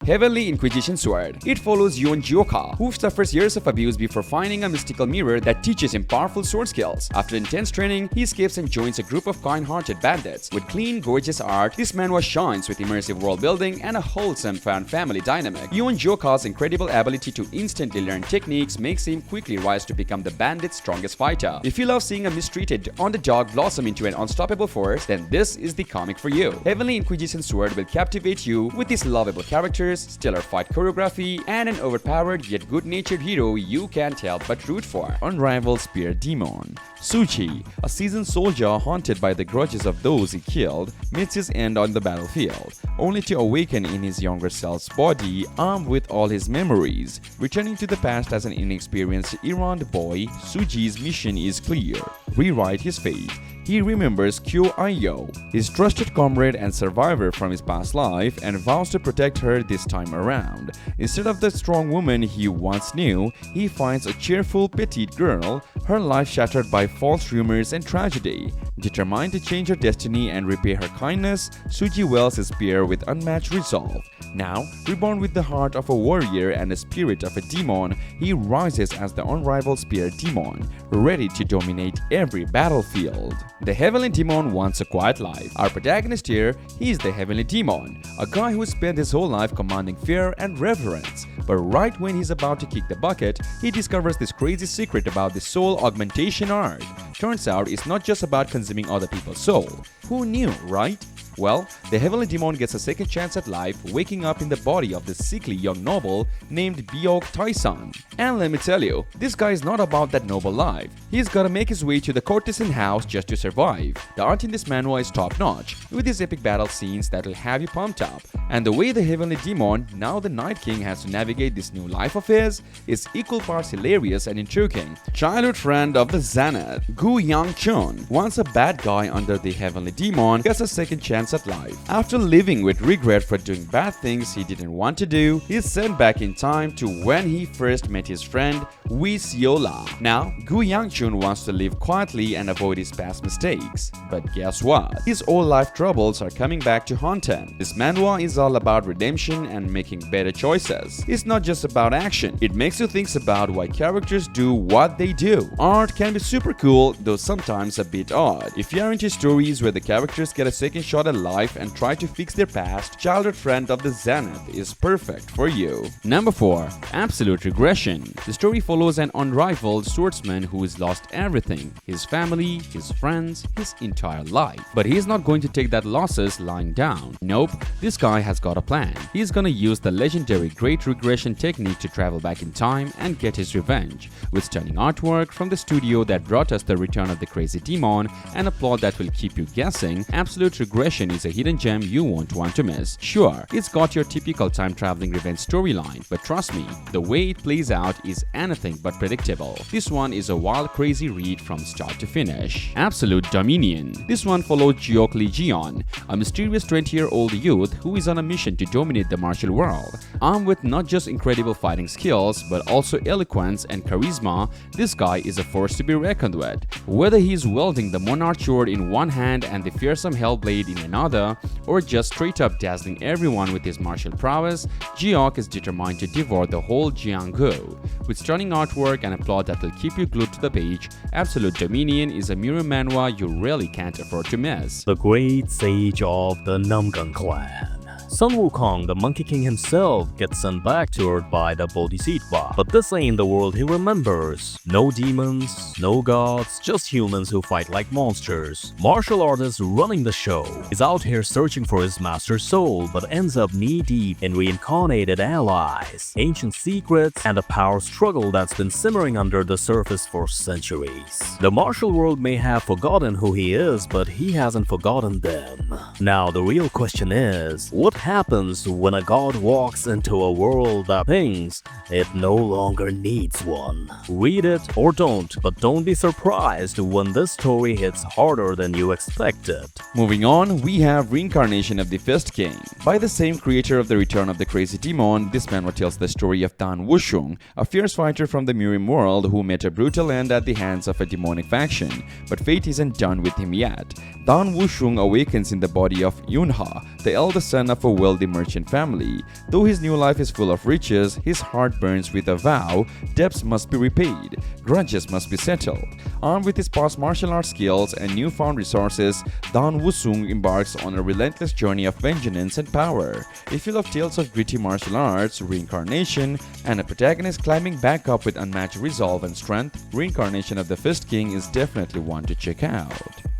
Heavenly Inquisition Sword. It follows Yuan Jioka, who suffers years of abuse before finding a mystical mirror that teaches him powerful sword skills. After intense training, he escapes and joins a group of kind-hearted bandits. With clean, gorgeous art, this manhwa shines with immersive world building and a wholesome family dynamic. Yuan Jioka's incredible ability to instantly learn techniques makes him quickly rise to become the bandit's strongest fighter. If you love seeing a mistreated underdog blossom into an unstoppable force, then this is the comic for you. Heavenly Inquisition Sword will captivate you with its lovable characters, stellar fight choreography, and an overpowered yet good-natured hero you can't help but root for. Unrivaled Spear Demon. Suchi, a seasoned soldier haunted by the grudges of those he killed, meets his end on the battlefield, only to awaken in his younger self's body, armed with all his memories. Returning to the past as an inexperienced errand boy, Suji's mission is clear: rewrite his fate. He remembers Kyo Ayo, his trusted comrade and survivor from his past life, and vows to protect her this time around. Instead of the strong woman he once knew, he finds a cheerful, petite girl, her life shattered by false rumors and tragedy. Determined to change her destiny and repay her kindness, Suji wields his spear with unmatched resolve. Now, reborn with the heart of a warrior and the spirit of a demon, he rises as the unrivaled Spear Demon, ready to dominate every battlefield. The Heavenly Demon wants a quiet life. Our protagonist here, he is the Heavenly Demon, a guy who spent his whole life commanding fear and reverence. But right when he's about to kick the bucket, he discovers this crazy secret about the soul augmentation art. Turns out it's not just about consuming other people's soul. Who knew, right? Well, the Heavenly Demon gets a second chance at life, waking up in the body of the sickly young noble named Byok Taisan. And let me tell you, this guy is not about that noble life. He's gotta make his way to the courtesan house just to survive. The art in this manhwa is top-notch, with these epic battle scenes that'll have you pumped up. And the way the Heavenly Demon, now the Night King, has to navigate this new life of his is equal parts hilarious and intriguing. Childhood friend of the Zenith, Gu Yang-chun, once a bad guy under the Heavenly Demon, gets a second chance at life. After living with regret for doing bad things he didn't want to do, he's sent back in time to when he first met his friend Wee Siola. Now, Gu Yang-chun wants to live quietly and avoid his past mistakes. But guess what? His old life troubles are coming back to haunt him. This manhwa is all about redemption and making better choices. It's not just about action. It makes you think about why characters do what they do. Art can be super cool, though sometimes a bit odd. If you're into stories where the characters get a second shot at life and try to fix their past, Childhood Friend of the Zenith is perfect for you. Number 4. Absolute Regression. The story follows an unrivaled swordsman who has lost everything: his family, his friends, his entire life. But he's not going to take that losses lying down. Nope, this guy has got a plan. He's gonna use the legendary Great Regression technique to travel back in time and get his revenge. With stunning artwork from the studio that brought us The Return of the Crazy Demon and a plot that will keep you guessing, Absolute Regression is a hidden gem you won't want to miss. Sure, it's got your typical time-traveling revenge storyline, but trust me, the way it plays out is anything but predictable. This one is a wild, crazy read from start to finish. Absolute Dominion. This one follows Jiok Lee Jion, a mysterious 20-year-old youth who is on a mission to dominate the martial world. Armed with not just incredible fighting skills, but also eloquence and charisma, this guy is a force to be reckoned with. Whether he's wielding the monarch sword in one hand and the fearsome Hellblade in another, or just straight up dazzling everyone with his martial prowess, Jiok is determined to devour the whole Jianghu. With stunning artwork and a plot that will keep you glued to the page, Absolute Dominion is a Murim Manhwa you really can't afford to miss. The great sage of the Namgang clan. Sun Wukong, the Monkey King himself, gets sent back to Earth by the Bodhisattva. But this ain't the world he remembers. No demons, no gods, just humans who fight like monsters. Martial artist running the show is out here searching for his master's soul, but ends up knee-deep in reincarnated allies, ancient secrets, and a power struggle that's been simmering under the surface for centuries. The martial world may have forgotten who he is, but he hasn't forgotten them. Now, the real question is, what happens when a god walks into a world that thinks it no longer needs one? Read it or don't, but don't be surprised when this story hits harder than you expected. Moving on, we have Reincarnation of the Fist King. By the same creator of The Return of the Crazy Demon, this manhwa tells the story of Dan Wushung, a fierce fighter from the Murim world who met a brutal end at the hands of a demonic faction, but fate isn't done with him yet. Dan Wushung awakens in the body of Yunha, the eldest son of a wealthy merchant family. Though his new life is full of riches, his heart burns with a vow: debts must be repaid, grudges must be settled. Armed with his past martial arts skills and newfound resources, Dan Wusung embarks on a relentless journey of vengeance and power. If you love tales of gritty martial arts, reincarnation, and a protagonist climbing back up with unmatched resolve and strength, Reincarnation of the Fist King is definitely one to check out.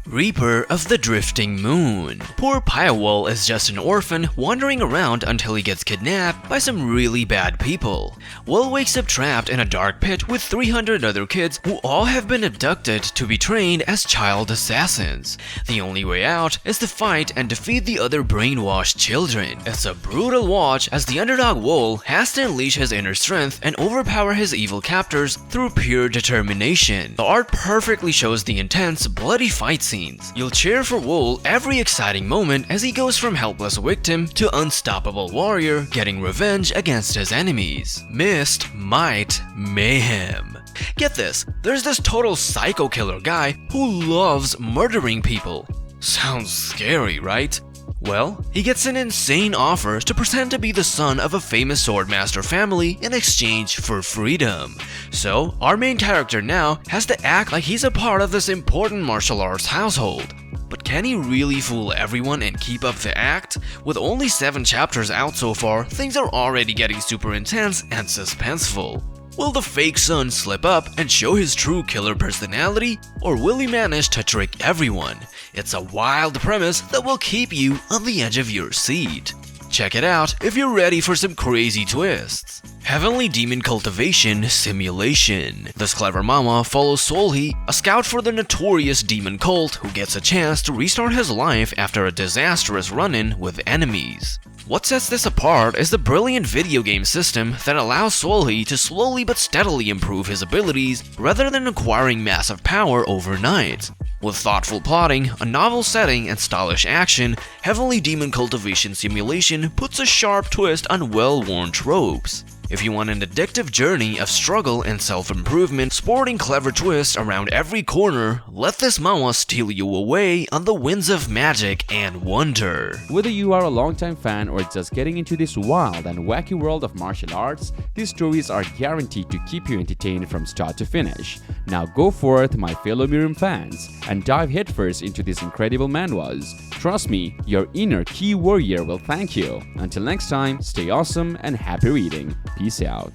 Reaper of the Drifting Moon. Poor Pyawol is just an orphan wandering around until he gets kidnapped by some really bad people. Will wakes up trapped in a dark pit with 300 other kids who all have been abducted to be trained as child assassins. The only way out is to fight and defeat the other brainwashed children. It's a brutal watch as the underdog Will has to unleash his inner strength and overpower his evil captors through pure determination. The art perfectly shows the intense, bloody fight scenes. You'll cheer for Wool every exciting moment as he goes from helpless victim to unstoppable warrior, getting revenge against his enemies. Mist, Might, Mayhem. Get this, there's this total psycho killer guy who loves murdering people. Sounds scary, right? Well, he gets an insane offer to pretend to be the son of a famous swordmaster family in exchange for freedom. So, our main character now has to act like he's a part of this important martial arts household. But can he really fool everyone and keep up the act? With only 7 chapters out so far, things are already getting super intense and suspenseful. Will the fake son slip up and show his true killer personality, or will he manage to trick everyone? It's a wild premise that will keep you on the edge of your seat. Check it out if you're ready for some crazy twists. Heavenly Demon Cultivation Simulation. This clever mama follows Solhi, a scout for the notorious demon cult who gets a chance to restart his life after a disastrous run-in with enemies. What sets this apart is the brilliant video game system that allows Solhi to slowly but steadily improve his abilities rather than acquiring massive power overnight. With thoughtful plotting, a novel setting, and stylish action, Heavenly Demon Cultivation Simulation puts a sharp twist on well-worn tropes. If you want an addictive journey of struggle and self-improvement, sporting clever twists around every corner, let this manhwa steal you away on the winds of magic and wonder. Whether you are a longtime fan or just getting into this wild and wacky world of martial arts, these stories are guaranteed to keep you entertained from start to finish. Now go forth, my fellow Murim fans, and dive headfirst into these incredible manhwas. Trust me, your inner key warrior will thank you. Until next time, stay awesome and happy reading. Peace out.